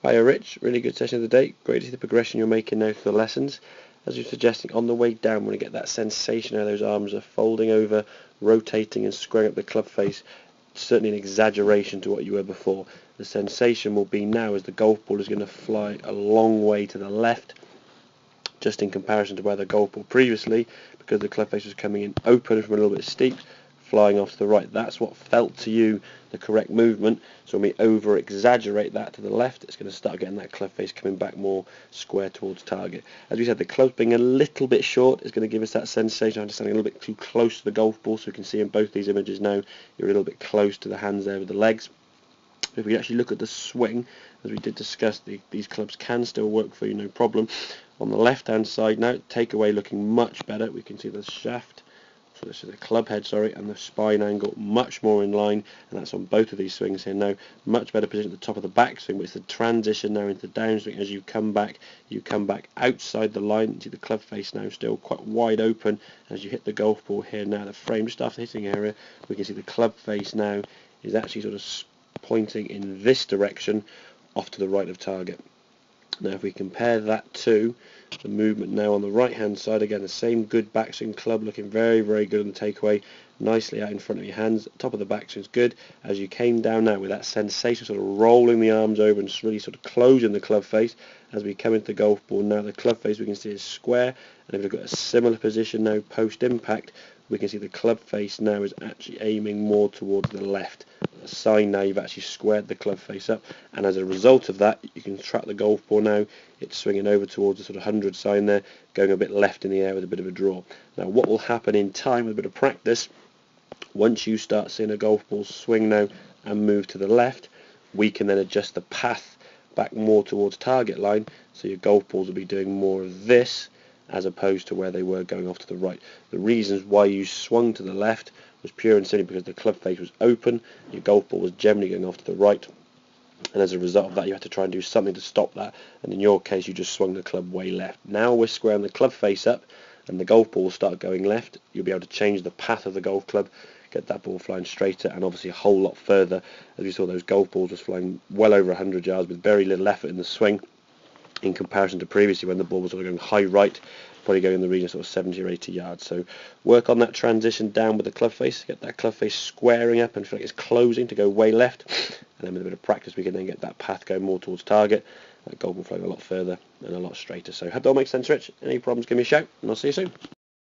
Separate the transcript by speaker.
Speaker 1: Hiya Rich, really good session of the day. Great to see the progression you're making now through the lessons. As you're suggesting, on the way down, when you get that sensation how those arms are folding over, rotating and squaring up the club face, certainly an exaggeration to what you were before. The sensation will be now as the golf ball is going to fly a long way to the left, just in comparison to where the golf ball previously, because the club face was coming in open from a little bit steep, flying off to the right. That's what felt to you the correct movement. So when we over exaggerate that to the left, it's going to start getting that club face coming back more square towards target. As we said, the club being a little bit short is going to give us that sensation of standing a little bit too close to the golf ball. So we can see in both these images now you're a little bit close to the hands there with the legs. If we actually look at the swing, as we did discuss, these clubs can still work for you, no problem. On the left hand side now, takeaway looking much better. We can see the shaft, so this is the club head, and the spine angle much more in line, and that's on both of these swings here now. Much better position at the top of the backswing, which is the transition now into the downswing. As you come back outside the line. You see the club face now still quite wide open. As you hit the golf ball here now, the frame just after hitting area, we can see the club face now is actually sort of pointing in this direction off to the right of target. Now if we compare that to the movement now on the right hand side, again the same good backswing, club looking very good on the takeaway, nicely out in front of your hands, top of the backswing is good. As you came down now with that sensation, sort of rolling the arms over and really sort of closing the club face, as we come into the golf ball now, the club face we can see is square, and if we've got a similar position now post impact, we can see the club face now is actually aiming more towards the left. A sign now you've actually squared the club face up, and as a result of that you can track the golf ball now. It's swinging over towards the sort of 100 sign there, going a bit left in the air with a bit of a draw. Now what will happen in time with a bit of practice, once you start seeing a golf ball swing now and move to the left, we can then adjust the path back more towards target line, so your golf balls will be doing more of this as opposed to where they were going off to the right. The reasons why you swung to the left was pure and simply because the club face was open, your golf ball was generally going off to the right, and as a result of that you had to try and do something to stop that, and in your case you just swung the club way left. Now we're squaring the club face up and the golf ball will start going left. You'll be able to change the path of the golf club, get that ball flying straighter and obviously a whole lot further. As you saw, those golf balls was flying well over 100 yards with very little effort in the swing, in comparison to previously when the ball was sort of going high right, probably going in the region of sort of 70 or 80 yards. So work on that transition down with the club face, get that club face squaring up and feel like it's closing to go way left, and then with a bit of practice we can then get that path going more towards target, that golf ball flowing a lot further and a lot straighter. So hope that all makes sense, Rich. Any problems, give me a shout and I'll see you soon.